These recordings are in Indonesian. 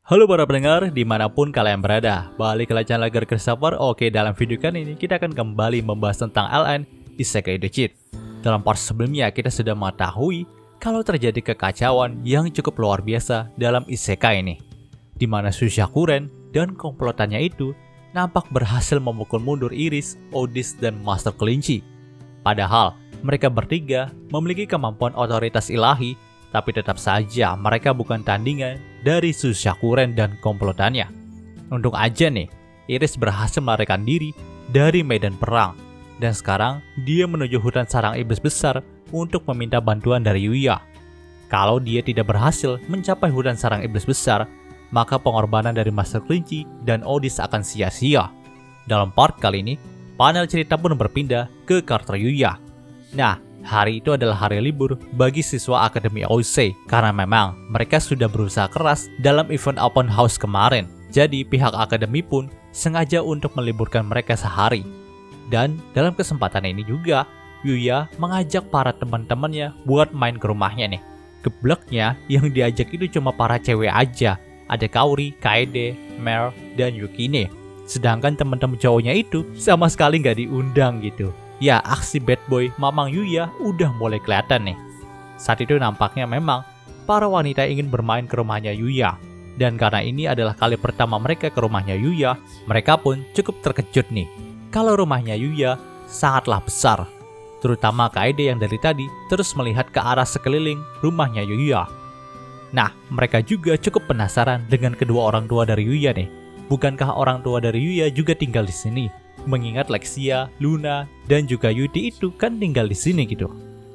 Halo para pendengar, dimanapun kalian berada, balik ke channel Lager Christopher. Oke, dalam video kali ini kita akan kembali membahas tentang LN Isekai The Cheat. Dalam part sebelumnya kita sudah mengetahui kalau terjadi kekacauan yang cukup luar biasa dalam Isekai ini, di mana Sushakuren dan komplotannya itu nampak berhasil memukul mundur Iris, Odis, dan Master Kelinci. Padahal mereka bertiga memiliki kemampuan otoritas ilahi, tapi tetap saja mereka bukan tandingan dari Sushakuren dan komplotannya. Untung aja nih, Iris berhasil melarikan diri dari medan perang, dan sekarang dia menuju hutan sarang iblis besar untuk meminta bantuan dari Yuya. Kalau dia tidak berhasil mencapai hutan sarang iblis besar, maka pengorbanan dari Master Kelinci dan Odis akan sia-sia. Dalam part kali ini, panel cerita pun berpindah ke karakter Yuya. Nah, hari itu adalah hari libur bagi siswa Akademi Ousei karena memang mereka sudah berusaha keras dalam event open house kemarin. Jadi pihak akademi pun sengaja untuk meliburkan mereka sehari. Dan dalam kesempatan ini juga Yuya mengajak para teman-temannya buat main ke rumahnya nih. Gebleknya yang diajak itu cuma para cewek aja. Ada Kaori, Kaede, Mer, dan Yukine. Sedangkan teman-teman cowoknya itu sama sekali nggak diundang gitu. Ya, aksi bad boy Mamang Yuya udah mulai kelihatan nih. Saat itu nampaknya memang para wanita ingin bermain ke rumahnya Yuya. Dan karena ini adalah kali pertama mereka ke rumahnya Yuya, mereka pun cukup terkejut nih. Kalau rumahnya Yuya sangatlah besar. Terutama Kaede yang dari tadi terus melihat ke arah sekeliling rumahnya Yuya. Nah, mereka juga cukup penasaran dengan kedua orang tua dari Yuya nih. Bukankah orang tua dari Yuya juga tinggal di sini? Mengingat Lexia, Luna, dan juga Yuti itu kan tinggal di sini gitu.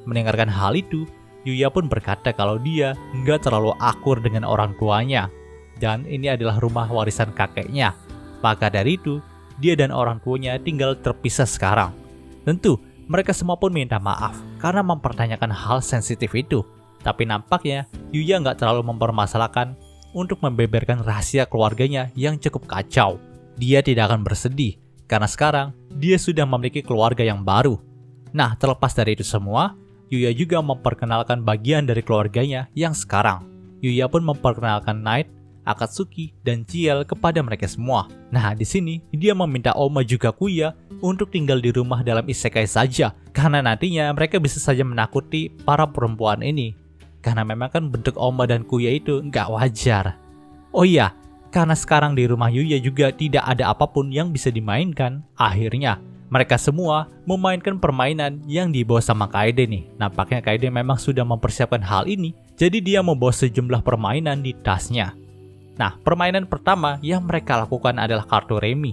Mendengarkan hal itu, Yuya pun berkata kalau dia nggak terlalu akur dengan orang tuanya. Dan ini adalah rumah warisan kakeknya. Maka dari itu, dia dan orang tuanya tinggal terpisah sekarang. Tentu, mereka semua pun minta maaf karena mempertanyakan hal sensitif itu. Tapi nampaknya Yuya nggak terlalu mempermasalahkan untuk membeberkan rahasia keluarganya yang cukup kacau. Dia tidak akan bersedih karena sekarang dia sudah memiliki keluarga yang baru. Nah, terlepas dari itu semua, Yuya juga memperkenalkan bagian dari keluarganya yang sekarang. Yuya pun memperkenalkan Knight, Akatsuki, dan Ciel kepada mereka semua. Nah, di sini dia meminta Oma juga Kuya untuk tinggal di rumah dalam isekai saja, karena nantinya mereka bisa saja menakuti para perempuan ini. Karena memang kan bentuk Oma dan Kuya itu nggak wajar. Oh iya, karena sekarang di rumah Yuya juga tidak ada apapun yang bisa dimainkan. Akhirnya, mereka semua memainkan permainan yang dibawa sama Kaede nih. Nampaknya Kaede memang sudah mempersiapkan hal ini, jadi dia membawa sejumlah permainan di tasnya. Nah, permainan pertama yang mereka lakukan adalah kartu remi.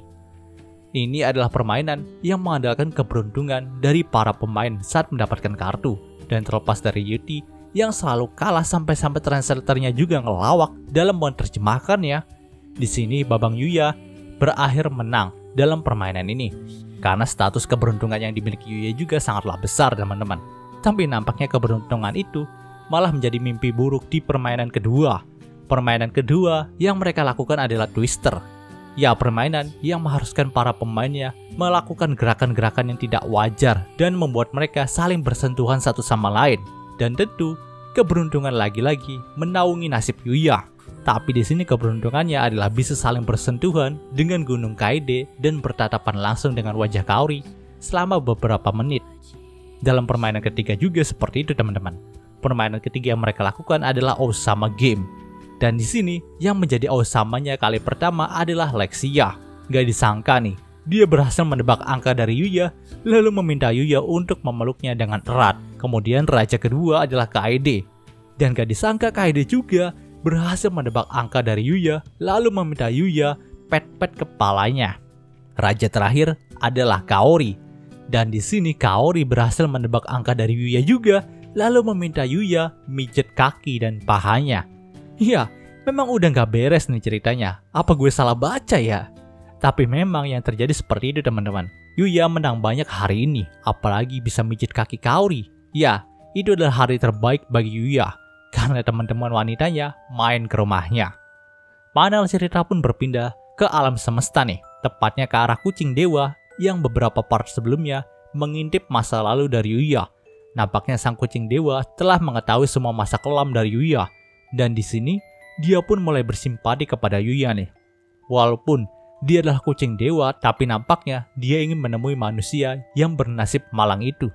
Ini adalah permainan yang mengandalkan keberuntungan dari para pemain saat mendapatkan kartu. Dan terlepas dari Yuti, yang selalu kalah sampai-sampai translatornya juga ngelawak dalam menerjemahkannya. Di sini Babang Yuya berakhir menang dalam permainan ini. Karena status keberuntungan yang dimiliki Yuya juga sangatlah besar teman-teman. Tapi nampaknya keberuntungan itu malah menjadi mimpi buruk di permainan kedua. Permainan kedua yang mereka lakukan adalah Twister. Ya, permainan yang mengharuskan para pemainnya melakukan gerakan-gerakan yang tidak wajar dan membuat mereka saling bersentuhan satu sama lain. Dan tentu, keberuntungan lagi-lagi menaungi nasib Yuya. Tapi di sini keberuntungannya adalah bisa saling bersentuhan dengan Gunung Kaede dan bertatapan langsung dengan wajah Kaori selama beberapa menit. Dalam permainan ketiga juga seperti itu teman-teman. Permainan ketiga yang mereka lakukan adalah Osama Game. Dan di sini yang menjadi Osamanya kali pertama adalah Lexia. Gak disangka nih, dia berhasil menebak angka dari Yuya, lalu meminta Yuya untuk memeluknya dengan erat. Kemudian raja kedua adalah Kaede. Dan gak disangka Kaede juga berhasil menebak angka dari Yuya, lalu meminta Yuya pet-pet kepalanya. Raja terakhir adalah Kaori. Dan di sini Kaori berhasil menebak angka dari Yuya juga, lalu meminta Yuya mijet kaki dan pahanya. Ya, memang udah gak beres nih ceritanya. Apa gue salah baca ya? Tapi memang yang terjadi seperti itu teman-teman. Yuya menang banyak hari ini, apalagi bisa mijit kaki Kaori. Ya, itu adalah hari terbaik bagi Yuya, karena teman-teman wanitanya main ke rumahnya. Panel cerita pun berpindah ke alam semesta nih, tepatnya ke arah kucing dewa yang beberapa part sebelumnya mengintip masa lalu dari Yuya. Nampaknya sang kucing dewa telah mengetahui semua masa kelam dari Yuya. Dan di sini dia pun mulai bersimpati kepada Yuya nih. Walaupun dia adalah kucing dewa, tapi nampaknya dia ingin menemui manusia yang bernasib malang itu.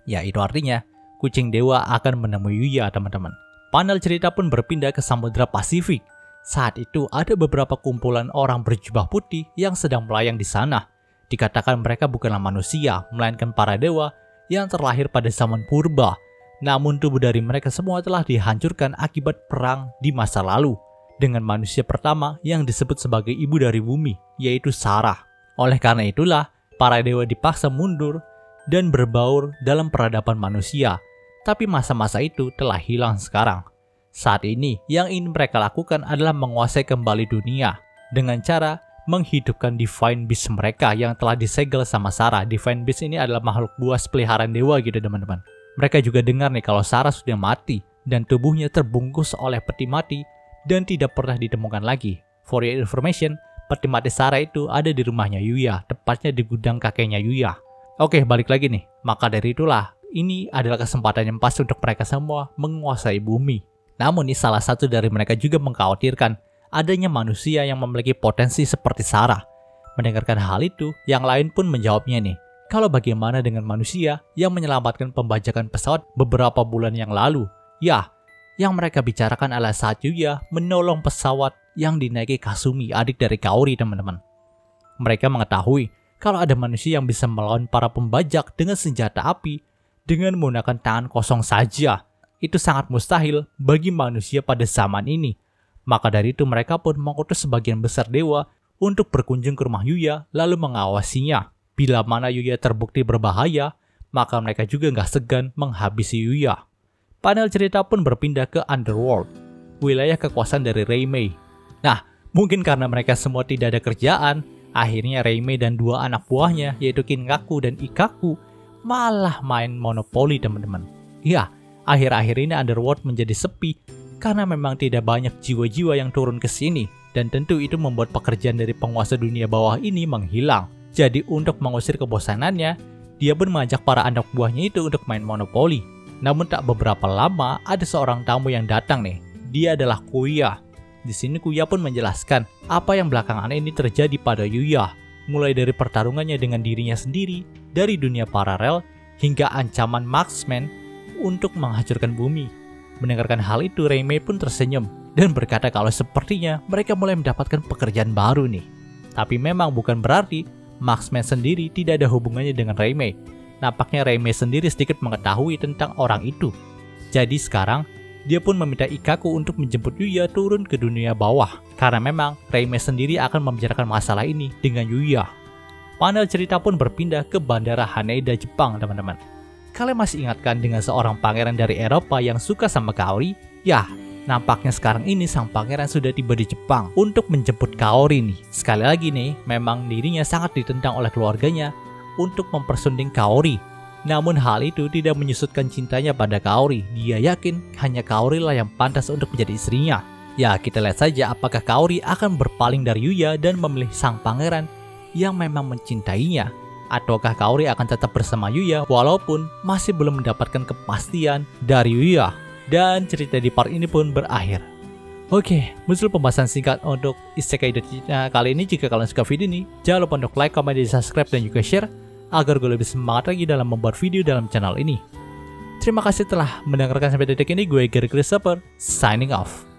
Ya, itu artinya kucing dewa akan menemui Yuya, teman-teman. Panel cerita pun berpindah ke Samudra Pasifik. Saat itu ada beberapa kumpulan orang berjubah putih yang sedang melayang di sana. Dikatakan mereka bukanlah manusia, melainkan para dewa yang terlahir pada zaman purba. Namun tubuh dari mereka semua telah dihancurkan akibat perang di masa lalu dengan manusia pertama yang disebut sebagai ibu dari bumi, yaitu Sarah. Oleh karena itulah, para dewa dipaksa mundur dan berbaur dalam peradaban manusia. Tapi masa-masa itu telah hilang sekarang. Saat ini, yang ingin mereka lakukan adalah menguasai kembali dunia dengan cara menghidupkan Divine Beast mereka yang telah disegel sama Sarah. Divine Beast ini adalah makhluk buas peliharaan dewa gitu, teman-teman. Mereka juga dengar nih kalau Sarah sudah mati dan tubuhnya terbungkus oleh peti mati dan tidak pernah ditemukan lagi. For your information, peti mati Sarah itu ada di rumahnya Yuya, tepatnya di gudang kakeknya Yuya. Oke, balik lagi nih. Maka dari itulah, ini adalah kesempatan yang pas untuk mereka semua menguasai bumi. Namun nih, salah satu dari mereka juga mengkhawatirkan adanya manusia yang memiliki potensi seperti Sarah. Mendengarkan hal itu, yang lain pun menjawabnya nih, kalau bagaimana dengan manusia yang menyelamatkan pembajakan pesawat beberapa bulan yang lalu? Ya, yang mereka bicarakan adalah saat Yuya menolong pesawat yang dinaiki Kasumi, adik dari Kaori, teman-teman. Mereka mengetahui kalau ada manusia yang bisa melawan para pembajak dengan senjata api dengan menggunakan tangan kosong saja. Itu sangat mustahil bagi manusia pada zaman ini. Maka dari itu mereka pun mengutus sebagian besar dewa untuk berkunjung ke rumah Yuya lalu mengawasinya. Bila mana Yuya terbukti berbahaya, maka mereka juga nggak segan menghabisi Yuya. Panel cerita pun berpindah ke Underworld, wilayah kekuasaan dari Reimei. Nah, mungkin karena mereka semua tidak ada kerjaan, akhirnya Reimei dan dua anak buahnya yaitu Kinkaku dan Ikkaku malah main monopoli, teman-teman. Ya, akhir-akhir ini Underworld menjadi sepi karena memang tidak banyak jiwa-jiwa yang turun ke sini, dan tentu itu membuat pekerjaan dari penguasa dunia bawah ini menghilang. Jadi untuk mengusir kebosanannya, dia pun mengajak para anak buahnya itu untuk main monopoli. Namun tak beberapa lama ada seorang tamu yang datang nih. Dia adalah Kuya. Di sini Kuya pun menjelaskan apa yang belakangan ini terjadi pada Yuya, mulai dari pertarungannya dengan dirinya sendiri dari dunia paralel hingga ancaman marksman untuk menghancurkan bumi. Mendengarkan hal itu, Reimei pun tersenyum dan berkata kalau sepertinya mereka mulai mendapatkan pekerjaan baru nih. Tapi memang bukan berarti marksman sendiri tidak ada hubungannya dengan Reimei. Nampaknya Reimei sendiri sedikit mengetahui tentang orang itu. Jadi sekarang, dia pun meminta Ikkaku untuk menjemput Yuya turun ke dunia bawah. Karena memang Reimei sendiri akan membicarakan masalah ini dengan Yuya. Panel cerita pun berpindah ke Bandara Haneda, Jepang, teman-teman. Kalian masih ingatkan dengan seorang pangeran dari Eropa yang suka sama Kaori? Ya, nampaknya sekarang ini sang pangeran sudah tiba di Jepang untuk menjemput Kaori nih. Sekali lagi nih, memang dirinya sangat ditentang oleh keluarganya untuk mempersunding Kaori. Namun hal itu tidak menyusutkan cintanya pada Kaori. Dia yakin hanya Kaori lah yang pantas untuk menjadi istrinya. Ya, kita lihat saja apakah Kaori akan berpaling dari Yuya dan memilih sang pangeran yang memang mencintainya, ataukah Kaori akan tetap bersama Yuya walaupun masih belum mendapatkan kepastian dari Yuya. Dan cerita di part ini pun berakhir. Oke, muncul pembahasan singkat untuk Isekai Idochi kali ini. Jika kalian suka video ini, jangan lupa untuk like, comment, dan subscribe, dan juga share agar gue lebih semangat lagi dalam membuat video dalam channel ini. Terima kasih telah mendengarkan sampai detik ini. Gue Gary Christopher, signing off.